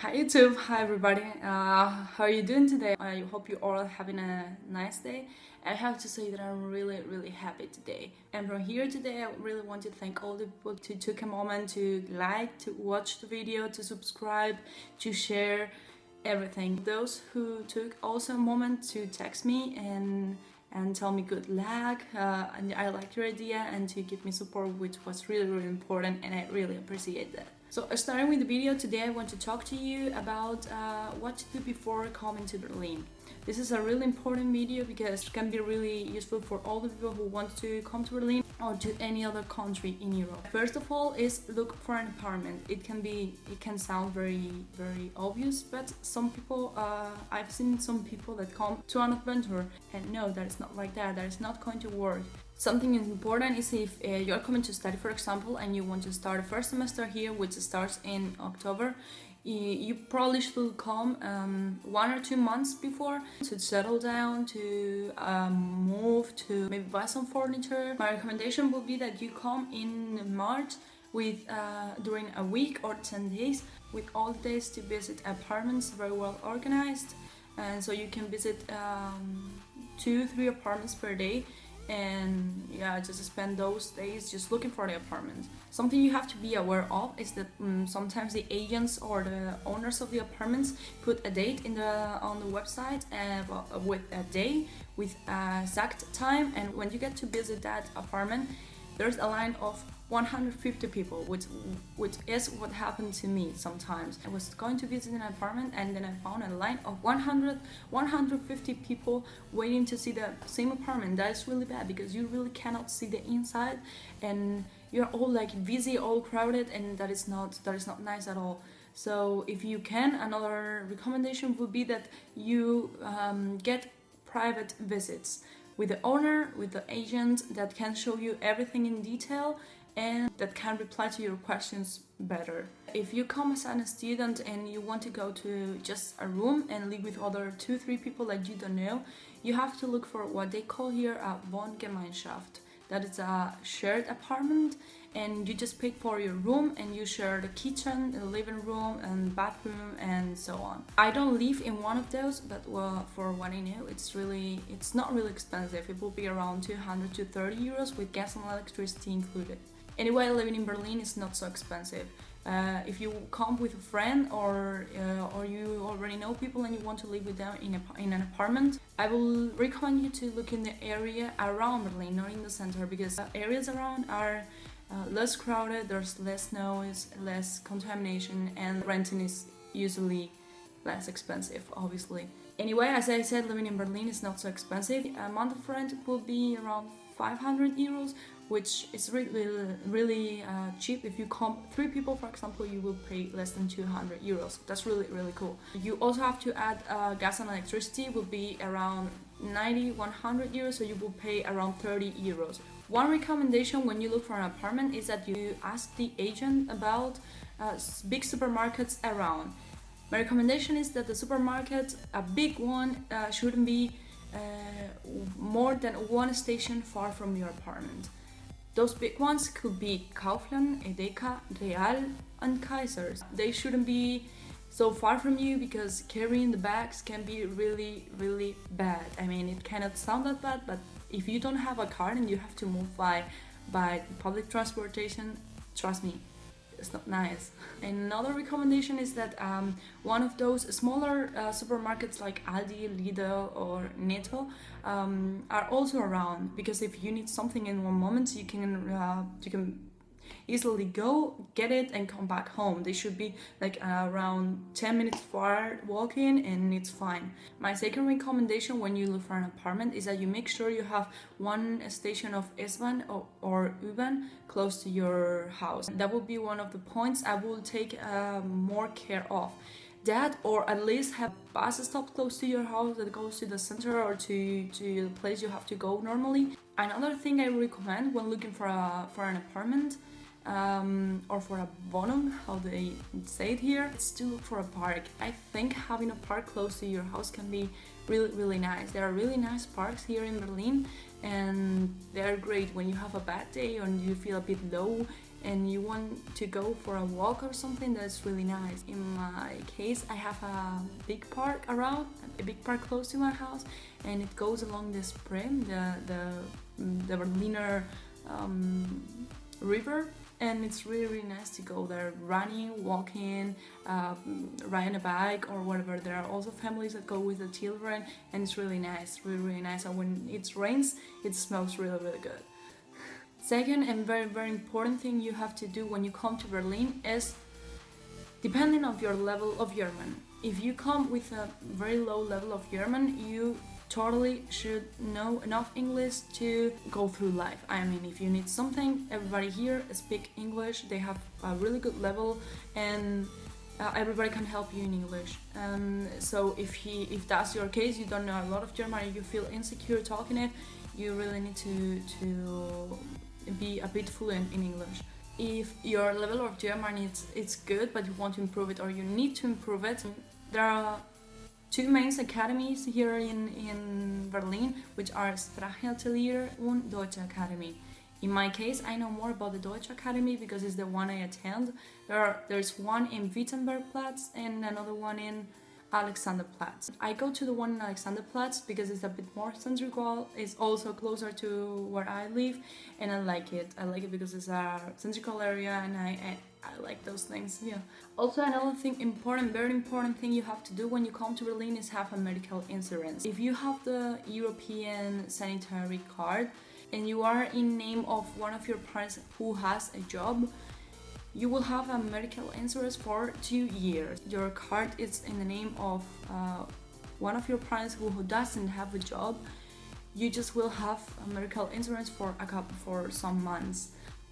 Hi YouTube, hi everybody. How are you doing today? I hope you're all having a nice day. I have to say that I'm really happy today. And from here today, I really want to thank all the people who took a moment to like, to watch the video, to subscribe, to share everything. Those who took also a moment to text me and tell me good luck, and I like your idea, and to give me support, which was really important, and I really appreciate that. So starting with the video, today I want to talk to you about what to do before coming to Berlin. This is a really important video because it can be really useful for all the people who want to come to Berlin or to any other country in Europe. First of all is look for an apartment. It can sound very obvious, but some people, I've seen some people that come to an adventure and no, that is not like that. That is not going to work. Something important is if you're coming to study, for example, and you want to start a first semester here, which starts in October, you probably should come 1 or 2 months before to settle down, to move, to maybe buy some furniture. My recommendation would be that you come in March with during a week or 10 days with all the days to visit apartments, very well organized, and so you can visit 2-3 apartments per day. And yeah, just spend those days just looking for the apartment. Something you have to be aware of is that sometimes the agents or the owners of the apartments put a date on the website with a day, with a exact time, and when you get to visit that apartment, there's a line of 150 people, which is what happened to me sometimes. I was going to visit an apartment and then I found a line of 150 people waiting to see the same apartment. That is really bad because you really cannot see the inside and you're all like busy, all crowded, and that is not nice at all. So if you can, another recommendation would be that you get private visits with the owner, with the agent that can show you everything in detail and that can reply to your questions better. If you come as a student and you want to go to just a room and live with other 2-3 people that you don't know, you have to look for what they call here a Wohngemeinschaft. That is a shared apartment, and you just pay for your room and you share the kitchen, the living room and bathroom and so on. I don't live in one of those, but well, for what I know, it's not really expensive. It will be around 200 to 30 euros with gas and electricity included. Anyway, living in Berlin is not so expensive. If you come with a friend or you already know people and you want to live with them in an apartment, I will recommend you to look in the area around Berlin, not in the center, because areas around are less crowded, there's less noise, less contamination, and renting is usually less expensive, obviously. Anyway, as I said, living in Berlin is not so expensive. A month of rent will be around 500 euros, which is really cheap. If you come 3 people, for example, you will pay less than 200 euros. That's really cool. You also have to add gas and electricity, will be around 90-100 euros, so you will pay around 30 euros. One recommendation when you look for an apartment is that you ask the agent about big supermarkets around. My recommendation is that the supermarket, a big one, shouldn't be more than 1 station far from your apartment. Those big ones could be Kaufland, Edeka, Real and Kaisers. They shouldn't be so far from you because carrying the bags can be really bad. I mean, it cannot sound that bad, but if you don't have a car and you have to move by public transportation, trust me, it's not nice. Another recommendation is that one of those smaller supermarkets like Aldi, Lidl or Netto are also around, because if you need something in one moment, you can easily go get it and come back home. They should be like around 10 minutes far walking and it's fine. My second recommendation when you look for an apartment is that you make sure you have one station of S-Bahn or U-Bahn close to your house. That would be one of the points I will take more care of. That, or at least have a bus stop close to your house that goes to the center or to the place you have to go normally. Another thing I recommend when looking for an apartment or for a Wohnung, how they say it here, it's to look for a park. I think having a park close to your house can be really nice. There are really nice parks here in Berlin, and they're great when you have a bad day and you feel a bit low and you want to go for a walk or something, that's really nice. In my case, I have a big park close to my house, and it goes along the Spree, the Berliner river, and it's really nice to go there, running, walking, riding a bike or whatever. There are also families that go with the children, and it's really nice, really nice. And when it rains, it smells really good. Second and very important thing you have to do when you come to Berlin is, depending on your level of German. If you come with a very low level of German, you totally should know enough English to go through life. I mean, if you need something, everybody here speak English. They have a really good level, and everybody can help you in English. So if that's your case, you don't know a lot of German and you feel insecure talking it, you really need to be a bit fluent in English. If your level of German it's good, but you want to improve it or you need to improve it, there are two main academies here in Berlin, which are Sprachatelier and Deutsche Academy. In my case, I know more about the Deutsche Academy because it's the one I attend. There's one in Wittenbergplatz and another one in Alexanderplatz. I go to the one in Alexanderplatz because it's a bit more central. It's also closer to where I live, and I like it. I like it because it's a central area, and I like those things. Yeah. Also, another thing very important thing you have to do when you come to Berlin is have a medical insurance. If you have the European sanitary card and you are in name of one of your parents who has a job, you will have a medical insurance for 2 years. Your card is in the name of one of your parents who doesn't have a job. You just will have a medical insurance for some months.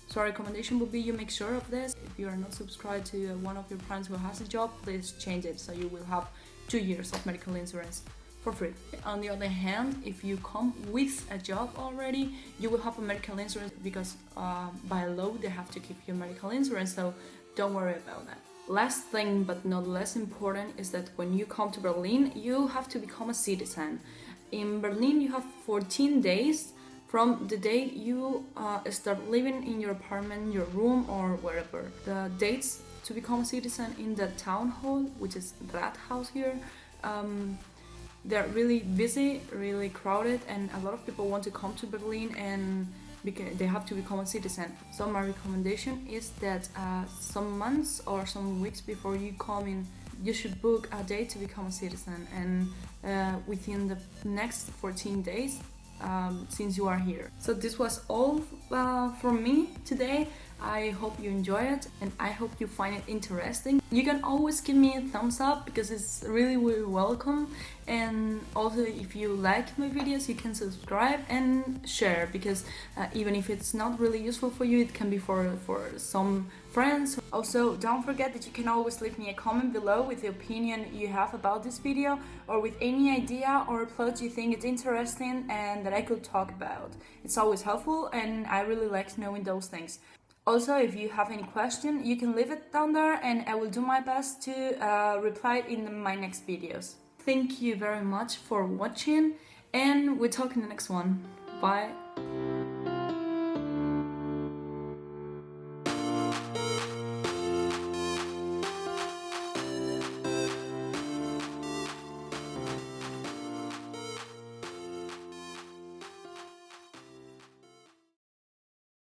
So our recommendation would be you make sure of this. If you are not subscribed to one of your parents who has a job, please change it so you will have 2 years of medical insurance for free. On the other hand, if you come with a job already, you will have a medical insurance because by law they have to give you medical insurance, so don't worry about that. Last thing, but not less important, is that when you come to Berlin, you have to become a citizen. In Berlin, you have 14 days from the day you start living in your apartment, your room, or wherever. The dates to become a citizen in the town hall, which is Rathaus here, they're really busy, really crowded, and a lot of people want to come to Berlin and they have to become a citizen. So my recommendation is that some months or some weeks before you come in, you should book a day to become a citizen, and within the next 14 days since you are here. So this was all from me today. I hope you enjoy it, and I hope you find it interesting. You can always give me a thumbs up because it's really welcome, and also if you like my videos, you can subscribe and share, because even if it's not really useful for you, it can be for some friends. Also, don't forget that you can always leave me a comment below with the opinion you have about this video, or with any idea or plot you think is interesting and that I could talk about. It's always helpful, and I really like knowing those things. Also, if you have any question, you can leave it down there, and I will do my best to reply in my next videos. Thank you very much for watching, and we'll talk in the next one. Bye!